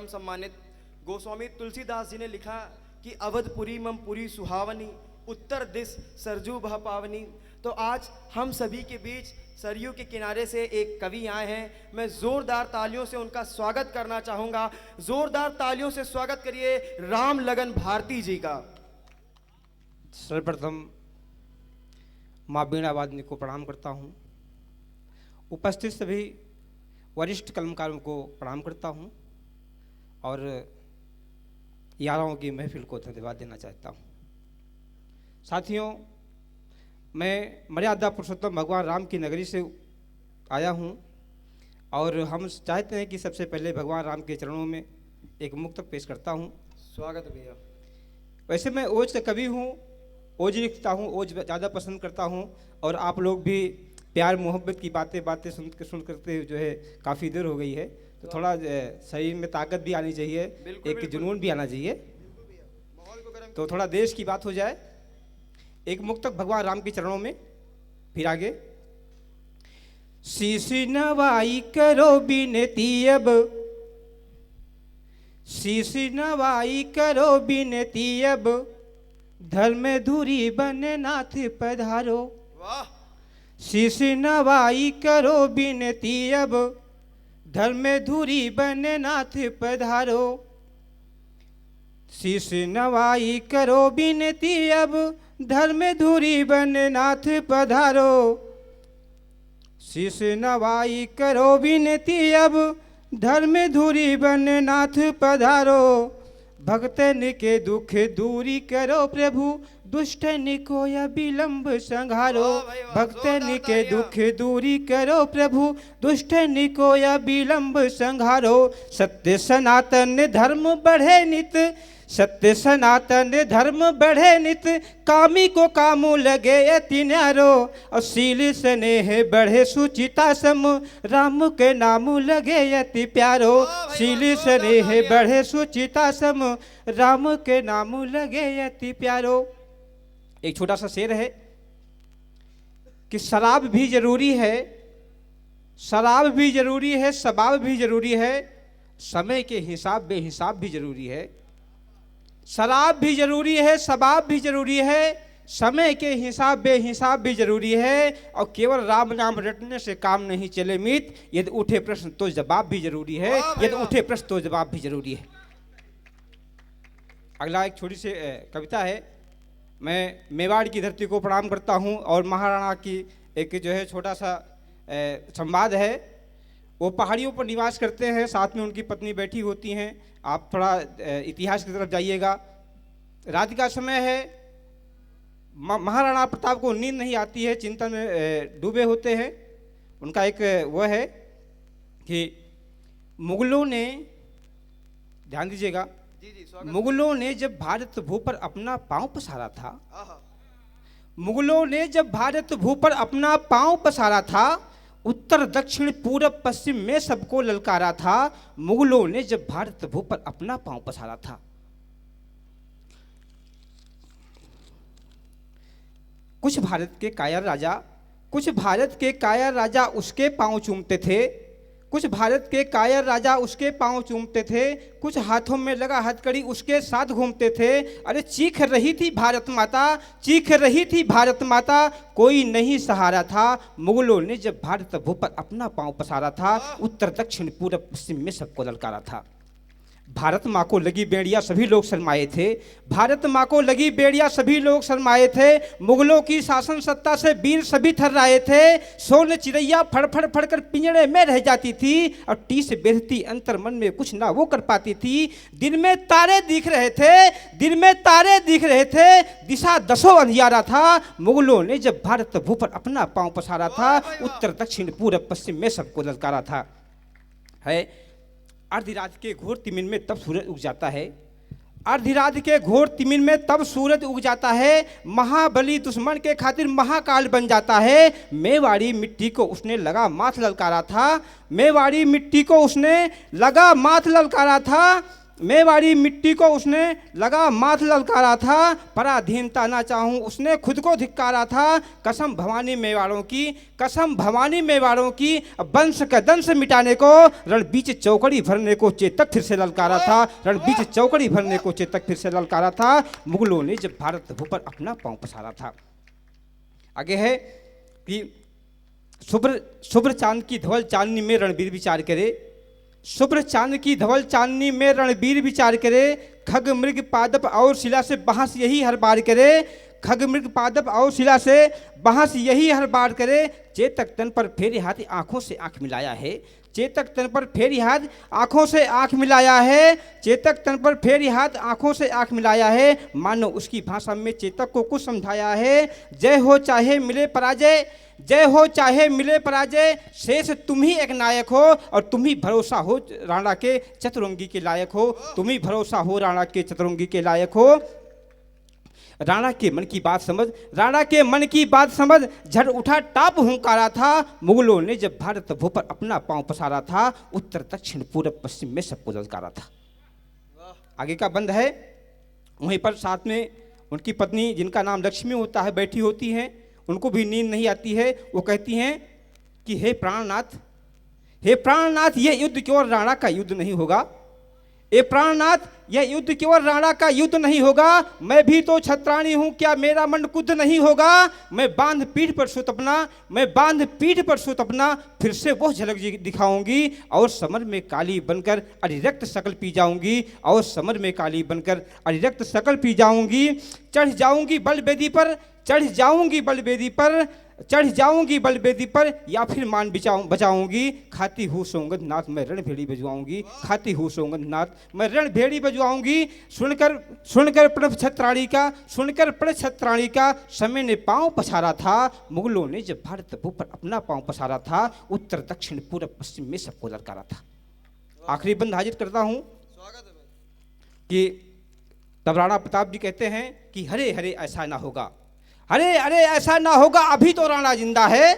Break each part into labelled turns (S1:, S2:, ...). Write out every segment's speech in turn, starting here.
S1: परम सम्मानित गोस्वामी तुलसीदास जी ने लिखा कि अवधपुरी मम पुरी सुहावनी, उत्तर दिश सरजू बह पावनी। तो आज हम सभी के बीच सरयू के किनारे से एक कवि आए हैं। मैं जोरदार तालियों से उनका स्वागत करना चाहूँगा। जोरदार तालियों से स्वागत करिए राम लगन भारती जी का।
S2: सर्वप्रथम माँ बीणा वादनी को प्रणाम करता हूँ। उपस्थित सभी वरिष्ठ कलमकारों को प्रणाम करता हूँ और यारों की महफिल को धन्यवाद देना चाहता हूँ। साथियों, मैं मर्यादा पुरुषोत्तम भगवान राम की नगरी से आया हूँ और हम चाहते हैं कि सबसे पहले भगवान राम के चरणों में एक मुक्तक पेश करता हूँ।
S1: स्वागत भैया।
S2: वैसे मैं ओज का कवि हूँ, ओज लिखता हूँ, ओज ज़्यादा पसंद करता हूँ और आप लोग भी प्यार मोहब्बत की बातें सुन करते जो है काफ़ी देर हो गई है, तो थोड़ा शरीर में ताकत भी आनी चाहिए, एक जुनून भी आना चाहिए, तो थोड़ा देश की बात हो जाए। एक मुक्तक भगवान राम के चरणों में, फिर आगे। शीश नवाई करो बिनती अब, शीश नवाई करो बिनती अब, धर्म धुरी बन नाथ पधारो।
S1: वाह।
S2: शीश नवाई करो बिनती अब, धर्म धुरी बन नाथ पधारो। शीश नवाई करो बिनती अब, धर्म धुरी बन नाथ पधारो। शीश नवाई करो बिनती अब, धर्म धुरी बन नाथ पधारो। भक्तन के दुख दूरी करो प्रभु, दुष्टन को या विलंब संहारो। भक्तन के दुख दूरी करो प्रभु, दुष्टन को या विलंब संहारो। सत्य सनातन धर्म बढ़े नित, सत्य सनातन धर्म बढ़े नित, कामी को कामों लगे अति न्यारो। और शील स्नेह बढ़े सुचिता सम, राम के नाम लगे अति प्यारो। शील स्नेह बढ़े सुचिता सम, राम के नाम लगे अति प्यारो। एक छोटा सा शेर है कि शराब भी जरूरी है, शराब भी जरूरी है, शबाब भी जरूरी है, समय के हिसाब बेहिसाब भी जरूरी है। शराब भी जरूरी है, शबाब भी जरूरी है, समय के हिसाब बेहिसाब भी जरूरी है। और केवल राम नाम रटने से काम नहीं चले मित, यदि उठे प्रश्न तो जवाब भी जरूरी है, यदि उठे प्रश्न तो जवाब भी जरूरी है। अगला एक छोटी सी कविता है। मैं मेवाड़ की धरती को प्रणाम करता हूँ और महाराणा की एक जो है छोटा सा संवाद है। वो पहाड़ियों पर निवास करते हैं, साथ में उनकी पत्नी बैठी होती हैं। आप थोड़ा इतिहास की तरफ जाइएगा। रात का समय है, महाराणा प्रताप को नींद नहीं आती है, चिंतन में डूबे होते हैं। उनका एक वो है कि मुगलों ने, ध्यान दीजिएगा, मुगलों ने जब भारत भू पर अपना पांव पसारा था, मुगलों ने जब भारत भू पर अपना पांव पसारा था, उत्तर दक्षिण पूरब पश्चिम में सबको ललकारा था। मुगलों ने जब भारत भू पर अपना पांव पसारा था। कुछ भारत के कायर राजा, कुछ भारत के कायर राजा उसके पांव चूमते थे, कुछ भारत के कायर राजा उसके पांव चूमते थे, कुछ हाथों में लगा हथकड़ी उसके साथ घूमते थे। अरे चीख रही थी भारत माता, चीख रही थी भारत माता, कोई नहीं सहारा था। मुगलों ने जब भारत भू पर अपना पांव पसारा था, उत्तर दक्षिण पूरब पश्चिम में सबको ललकारा था। भारत माँ को लगी बेड़िया सभी लोग शर्माए थे, भारत माँ को लगी बेड़िया सभी लोग शर्माए थे। मुगलों की शासन सत्ता से वीर सभी थर्राए थे। सोन चिड़ैया फड़ फड़ फड़ कर पिंजड़े में रह जाती थी और टीस बेधती अंतर मन में कुछ ना वो कर पाती थी। दिन में तारे दिख रहे थे, दिन में तारे दिख रहे थे, दिशा दसों अंधियारा था। मुगलों ने जब भारत भू पर अपना पांव पसारा था, उत्तर दक्षिण पूरब पश्चिम में सबको ललकारा था। है अर्धरात के घोर तिमिर में तब सूरज उग जाता है, अर्धरात के घोर तिमिर में तब सूरज उग जाता है। महाबली दुश्मन के खातिर महाकाल बन जाता है। मेवाड़ी मिट्टी को उसने लगा माथ ललकारा था, मेवाड़ी मिट्टी को उसने लगा माथ ललकारा था। मेवाड़ी मिट्टी को उसने लगा माथ ललकारा था, पराधीनता ना चाहूं उसने खुद को धिक्कारा था। कसम भवानी मेवाड़ों की, कसम भवानी मेवाड़ों की, वंश का दंश मिटाने को रण बीच चौकड़ी भरने को चेतक फिर से ललकारा था। रण बीच चौकड़ी भरने को चेतक फिर से ललकारा था। मुगलों ने जब भारत भू पर अपना पांव पसारा था। आगे है कि शुभ्र चांद की धवल चांदनी में रणबीर विचार करे, शुभ्र चांद की धवल चांदनी में रणबीर विचार करे। खग मृग पादप और शिला से बहस यही हर बार करे, खग मृग पादप और शिला से बहस यही हर बार करे। चेतक तन पर फेरी हाथ आंखों से आंख मिलाया है, चेतक तन पर फेरी हाथ आंखों से आंख मिलाया है, चेतक तन पर फेरी हाथ आंखों से आंख मिलाया है। मानो उसकी भाषा में चेतक को कुछ समझाया है। जय हो चाहे मिले पराजय, जय हो चाहे मिले पराजय, शेष तुम ही एक नायक हो और तुम ही भरोसा हो राणा के चतुरंगी के लायक हो, तुम ही भरोसा हो राणा के चतुरंगी के लायक हो। राणा के मन की बात समझ, राणा के मन की बात समझ, झट उठा टाप हुंकारा था। मुगलों ने जब भारत भू पर अपना पांव पसारा था, उत्तर दक्षिण पूर्व पश्चिम में सबको ललकारा था। आगे का बंद है। वहीं पर साथ में उनकी पत्नी जिनका नाम लक्ष्मी होता है बैठी होती हैं, उनको भी नींद नहीं आती है। वो कहती हैं कि हे प्राणनाथ, हे प्राणनाथ, ये युद्ध केवल राणा का युद्ध नहीं होगा, ए प्राणनाथ, यह युद्ध केवल राणा का युद्ध नहीं होगा। मैं भी तो छत्राणी हूं, क्या मेरा मन कुद्ध नहीं होगा। मैं बांध पीठ पर सुत अपना, मैं बांध पीठ पर सुत अपना, फिर से वो झलक दिखाऊंगी और समर में काली बनकर अरिरक्त सकल पी जाऊंगी, और समर में काली बनकर अरिरक्त सकल पी जाऊंगी। चढ़ जाऊंगी बलवेदी पर, चढ़ जाऊंगी बलवेदी पर, चढ़ जाऊंगी बलवेदी पर, या फिर मान बचाऊंगी। खाती हूँ सोंगद नाथ मैं रण भेड़ी बजवाऊंगी, खाती हूँ सोंगद नाथ मैं रण भेड़ी बजवाऊंगी। सुनकर सुनकर प्रण छत्राणी का, सुनकर प्रण छत्राणी का, समय ने पांव पसारा था। मुगलों ने जब भारत भू पर अपना पांव पसारा था, उत्तर दक्षिण पूर्व पश्चिम में सबको ललकारा था। आखिरी बंद हाजिर करता हूं कि तब राणा प्रताप जी कहते हैं कि हरे हरे ऐसा ना होगा, अरे अरे ऐसा ना होगा, अभी तो राणा जिंदा है,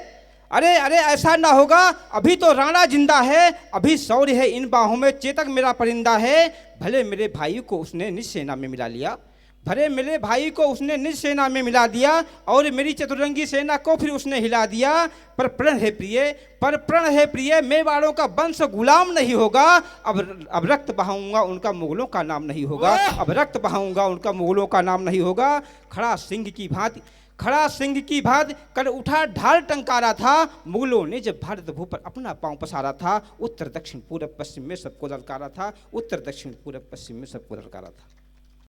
S2: अरे अरे ऐसा ना होगा, अभी तो राणा जिंदा है। अभी शौर्य है इन बाहों में, चेतक मेरा परिंदा है। भले मेरे भाई को उसने निज सेना में मिला लिया, भले मेरे भाई को उसने निज सेना में मिला दिया, और मेरी चतुरंगी सेना को फिर उसने हिला दिया। पर प्रण है प्रिय, पर प्रण है प्रिय, मेवाड़ों का वंश गुलाम नहीं होगा। अब रक्त बहाऊंगा उनका मुगलों का नाम नहीं होगा, अब रक्त बहाऊंगा उनका मुगलों का नाम नहीं होगा। खड़ा सिंह की भांति, खड़ा सिंह की भांति कर उठा ढाल टंकारा था। मुगलों ने जब भारत भू पर अपना पांव पसारा था, उत्तर दक्षिण पूर्व पश्चिम में सबको ललकारा था, उत्तर दक्षिण पूर्व पश्चिम में सबको ललकारा था।